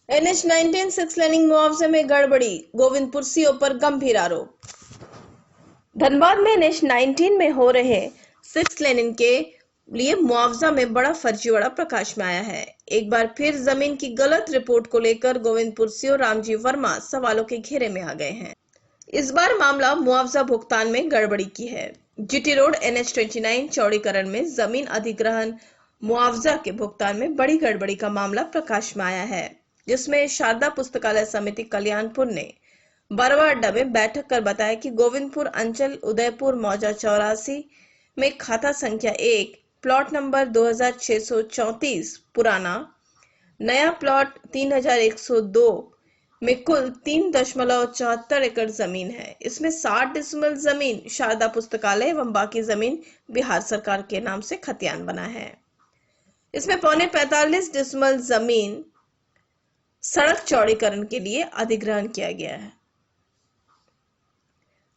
NH-19 6 laning मुआवजे में गड़बड़ी, गोविंदपुर सीओ पर गंभीर आरोप। धनबाद में NH-19 में हो रहे 6 लेनिंग के लिए मुआवजा में बड़ा फर्जीवाड़ा प्रकाश में आया है। एक बार फिर जमीन की गलत रिपोर्ट को लेकर गोविंदपुर सीओ रामजी वर्मा सवालों के घेरे में आ गए हैं। इस बार मामला मुआवजा भुगतान में गड़बड़ी की है। जीटी रोड NH-29 चौड़ीकरण में जमीन अधिग्रहण मुआवजा के भुगतान में बड़ी गड़बड़ी का मामला प्रकाश में आया है, जिसमें शारदा पुस्तकालय समिति कल्याणपुर ने बरवा अड्डा में बैठक कर बताया कि गोविंदपुर अंचल उदयपुर मौजा 84 में खाता संख्या 1 प्लॉट नंबर 2634 पुराना, नया प्लॉट 3102 में कुल 3.74 एकड़ जमीन है। इसमें 60 डिसमिल जमीन शारदा पुस्तकालय एवं बाकी जमीन बिहार सरकार के नाम से खतियान बना है। इसमें पौने 45 डिसमिल जमीन सड़क चौड़ीकरण के लिए अधिग्रहण किया गया है।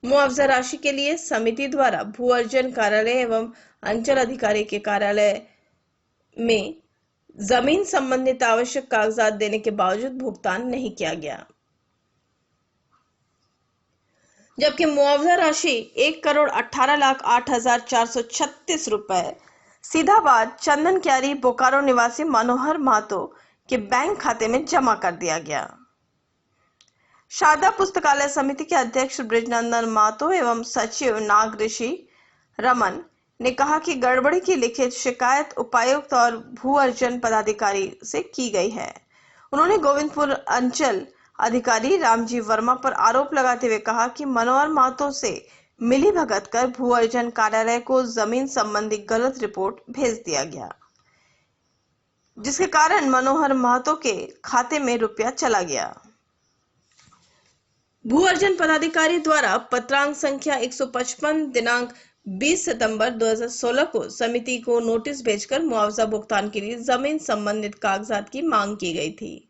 मुआवजा राशि के लिए समिति द्वारा भू अर्जन कार्यालय एवं अंचल अधिकारी के कार्यालय में जमीन संबंधित आवश्यक कागजात देने के बावजूद भुगतान नहीं किया गया, जबकि मुआवजा राशि 1,18,08,436 रुपए सीधाबाद चंदन क्यारी बोकारो निवासी मनोहर महतो के बैंक खाते में जमा कर दिया गया। शारदा पुस्तकालय समिति के अध्यक्ष ब्रिजनंदन महतो एवं सचिव नाग ऋषि रमन ने कहा कि गड़बड़ी की लिखित शिकायत उपायुक्त और भू अर्जन पदाधिकारी से की गई है। उन्होंने गोविंदपुर अंचल अधिकारी रामजी वर्मा पर आरोप लगाते हुए कहा कि मनोहर महतो से मिली भगत कर भू अर्जन कार्यालय को जमीन संबंधी गलत रिपोर्ट भेज दिया गया, जिसके कारण मनोहर महतो के खाते में रुपया चला गया। भू अर्जन पदाधिकारी द्वारा पत्रांक संख्या 155 दिनांक 20 सितंबर 2016 को समिति को नोटिस भेजकर मुआवजा भुगतान के लिए जमीन संबंधित कागजात की मांग की गई थी।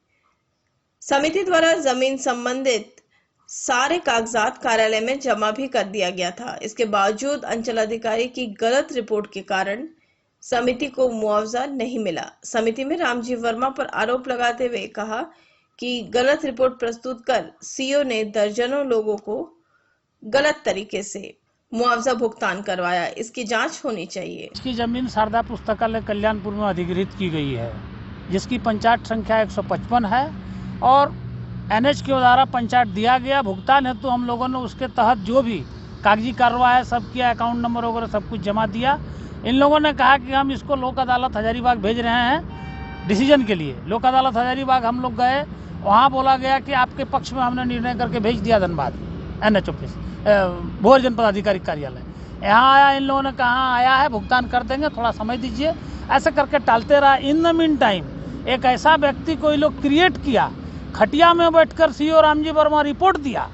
समिति द्वारा जमीन संबंधित सारे कागजात कार्यालय में जमा भी कर दिया गया था। इसके बावजूद अंचल अधिकारी की गलत रिपोर्ट के कारण समिति को मुआवजा नहीं मिला। समिति में रामजी वर्मा पर आरोप लगाते हुए कहा कि गलत रिपोर्ट प्रस्तुत कर सीओ ने दर्जनों लोगों को गलत तरीके से मुआवजा भुगतान करवाया। इसकी जांच होनी चाहिए। इसकी जमीन शारदा पुस्तकालय कल्याणपुर में अधिग्रहित की गई है, जिसकी पंचायत संख्या 155 है और NH के द्वारा पंचायत दिया गया। भुगतान है तो हम लोगों ने उसके तहत जो भी कागजी कार्रवाई है सब किया, अकाउंट नंबर वगैरह सब कुछ जमा दिया। इन लोगों ने कहा कि हम इसको लोक अदालत हजारीबाग भेज रहे हैं डिसीजन के लिए। लोक अदालत हजारीबाग हम लोग गए, वहाँ बोला गया कि आपके पक्ष में हमने निर्णय करके भेज दिया धनबाद NH ऑफिस भू अर्जन पदाधिकारी कार्यालय। यहाँ आया, इन लोगों ने कहा आया है, भुगतान कर देंगे, थोड़ा समय दीजिए, ऐसे करके टालते रहा। इन द मीन टाइम एक ऐसा व्यक्ति को ये लोग क्रिएट किया, खटिया में बैठकर सीओ रामजी वर्मा रिपोर्ट दिया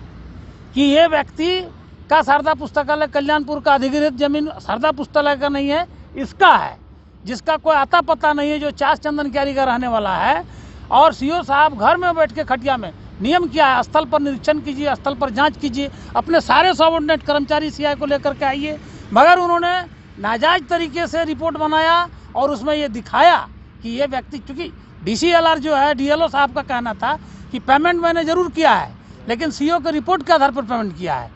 कि ये व्यक्ति का शारदा पुस्तकालय कल्याणपुर का अधिग्रहित जमीन शारदा पुस्तकालय का नहीं है, इसका है, जिसका कोई आता पता नहीं है, जो चास चंदन क्यारी का रहने वाला है। और सीओ साहब घर में बैठ के खटिया में नियम क्या है, स्थल पर निरीक्षण कीजिए, स्थल पर जांच कीजिए, अपने सारे सबऑर्डिनेट कर्मचारी सीआई को लेकर के आइए। मगर उन्होंने नाजायज तरीके से रिपोर्ट बनाया और उसमें ये दिखाया कि ये व्यक्ति, चूँकि DCLR जो है DLO साहब का कहना था कि पेमेंट मैंने जरूर किया है, लेकिन सीओ के रिपोर्ट के आधार पर पेमेंट किया है।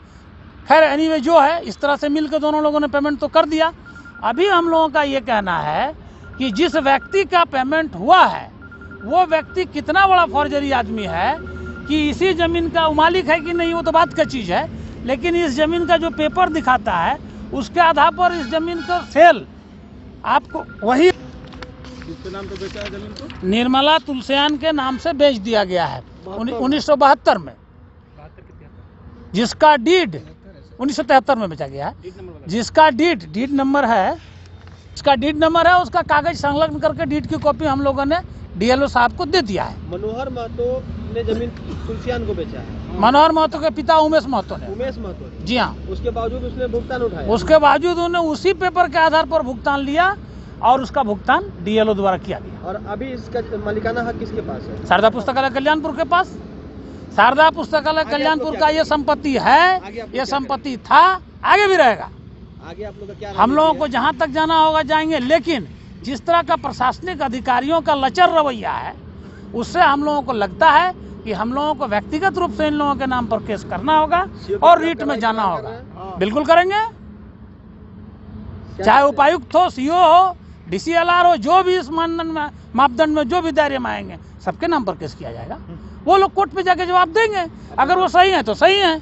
खैर एनीवे जो है, इस तरह से मिलकर दोनों लोगों ने पेमेंट तो कर दिया। अभी हम लोगों का ये कहना है कि जिस व्यक्ति का पेमेंट हुआ है वो व्यक्ति कितना बड़ा फॉर्जरी आदमी है कि इसी जमीन का मालिक है कि नहीं वो तो बात का चीज़ है, लेकिन इस जमीन का जो पेपर दिखाता है उसके आधार पर इस जमीन का सेल आपको वही किसके नाम पे बेचा है जमीन को? निर्मला तुलसियान के नाम से बेच दिया गया है 1972 में, जिसका डीड 1973 में बेचा गया है, जिसका डीड नंबर है, इसका डीड नंबर है, उसका कागज संलग्न करके डीड की कॉपी हम लोगों ने DLO साहब को दे दिया है। मनोहर महतो ने जमीन तुलसियान को बेचा है। मनोहर महतो के पिता उमेश महतो ने। उमेश महतो ने? जी हाँ। उसके बावजूद उसने भुगतान उठाया? उसके बावजूद उन्होंने उसी पेपर के आधार पर भुगतान लिया और उसका भुगतान DLO द्वारा किया गया। और अभी इसका मालिकाना हक किसके पास है? शारदा पुस्तकालय कल्याणपुर के पास। शारदा पुस्तकालय कल्याणपुर का ये संपत्ति है, ये संपत्ति था, आगे भी रहेगा। आगे आप लोग का क्या? हम लोगों को जहाँ तक जाना होगा जाएंगे, लेकिन जिस तरह का प्रशासनिक अधिकारियों का लचर रवैया है उससे हम लोगों को लगता है कि हम लोगों को व्यक्तिगत रूप से इन लोगों के नाम पर केस करना होगा और रीट में जाना होगा। बिल्कुल करेंगे, चाहे उपायुक्त हो, सीओ हो, डीसीएलआर हो, जो भी इस मापदंड में जो भी दायरे में आएंगे सबके नाम पर केस किया जाएगा। वो लोग कोर्ट में जाके जवाब देंगे, अगर वो सही है तो सही है।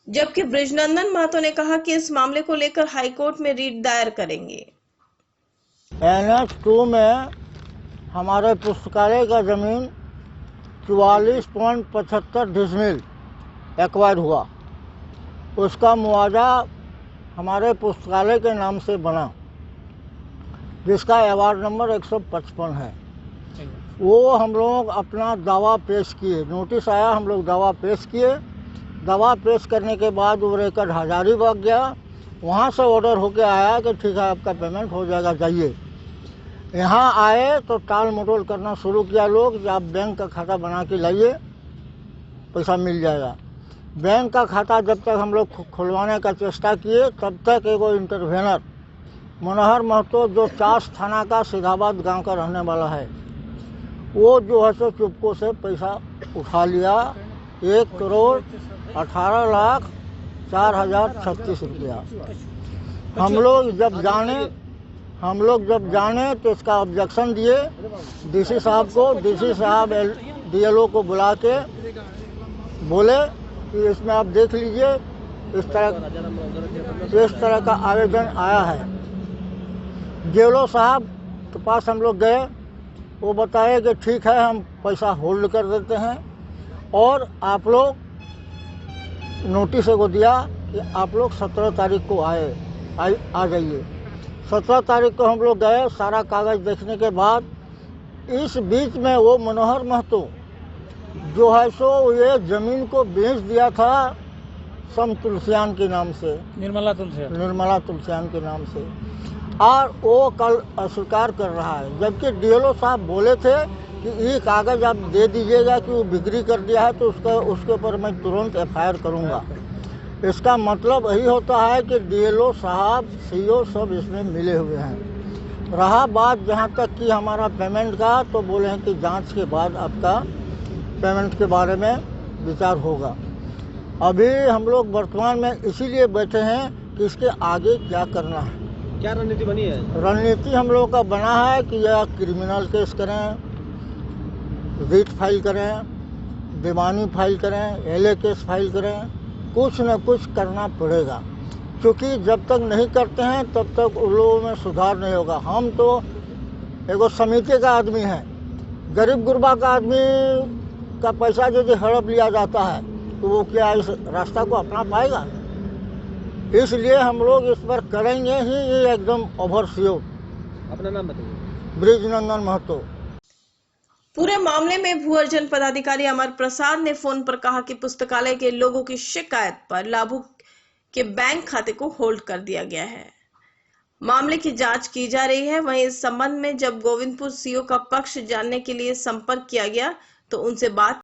जबकि बृजनंदन महतो ने कहा कि इस मामले को लेकर हाईकोर्ट में रीट दायर करेंगे। NH 2 में हमारे पुस्तकालय का जमीन 44.75 डिसमिल एक्वायर हुआ। उसका मुआवजा हमारे पुस्तकालय के नाम से बना, जिसका अवार्ड नंबर 155 है। वो हम लोग अपना दावा पेश किए, नोटिस आया, हम लोग दावा पेश किए। दावा पेश करने के बाद वो रिकॉर्ड हजारीबाग गया, वहाँ से ऑर्डर होके आया कि ठीक है आपका पेमेंट हो जाएगा, जाइए। यहाँ आए तो टाल मटोल करना शुरू किया लोग कि आप बैंक का खाता बना के लाइए, पैसा मिल जाएगा। बैंक का खाता जब तक हम लोग खुलवाने का चेष्टा किए, तब तक एगो इंटरवेनर मनोहर महतो, जो चास थाना का सिधाबाद गांव का रहने वाला है, वो जो है सो चुपको से पैसा उठा लिया, 1,18,04,036 रुपया। हम लोग जब जाने तो इसका ऑब्जेक्शन दिए डीसी साहब को। डीसी साहब DLO को बुला के बोले कि इसमें आप देख लीजिए, इस तरह का आवेदन आया है। DLO साहब के पास हम लोग गए, वो बताए कि ठीक है हम पैसा होल्ड कर देते हैं और आप लोग नोटिस को दिया कि आप लोग 17 तारीख को आ जाइए। 17 तारीख को हम लोग गए, सारा कागज़ देखने के बाद इस बीच में वो मनोहर महतो जो है सो ये ज़मीन को बेच दिया था सम तुलसियान के नाम से, निर्मला तुलसियान के नाम से, और वो कल अस्वीकार कर रहा है। जबकि DLO साहब बोले थे कि ये कागज़ आप दे दीजिएगा कि वो बिक्री कर दिया है तो उसके ऊपर मैं तुरंत FIR करूँगा। इसका मतलब यही होता है कि DLO साहब, CO सब इसमें मिले हुए हैं। रहा बात जहाँ तक कि हमारा पेमेंट का, तो बोले हैं कि जांच के बाद आपका पेमेंट के बारे में विचार होगा। अभी हम लोग वर्तमान में इसीलिए बैठे हैं कि इसके आगे क्या करना है। क्या रणनीति बनी है? रणनीति हम लोगों का बना है कि या क्रिमिनल केस करें, रीट फाइल करें, दीवानी फाइल करें, LA केस फाइल करें, कुछ न कुछ करना पड़ेगा। क्योंकि जब तक नहीं करते हैं तब तक उन लोगों में सुधार नहीं होगा। हम तो एगो समिति का आदमी है, गरीब गुरबा का आदमी का पैसा यदि हड़प लिया जाता है तो वो क्या इस रास्ता को अपना पाएगा? इसलिए हम लोग इस पर करेंगे ही, ये एकदम ओवर श्योर। अपना नाम बताइए। बृजनंदन महतो। पूरे मामले में भू अर्जन पदाधिकारी अमर प्रसाद ने फोन पर कहा कि पुस्तकालय के लोगों की शिकायत पर लाभुक के बैंक खाते को होल्ड कर दिया गया है। मामले की जांच की जा रही है। वहीं इस संबंध में जब गोविंदपुर CO का पक्ष जानने के लिए संपर्क किया गया तो उनसे बात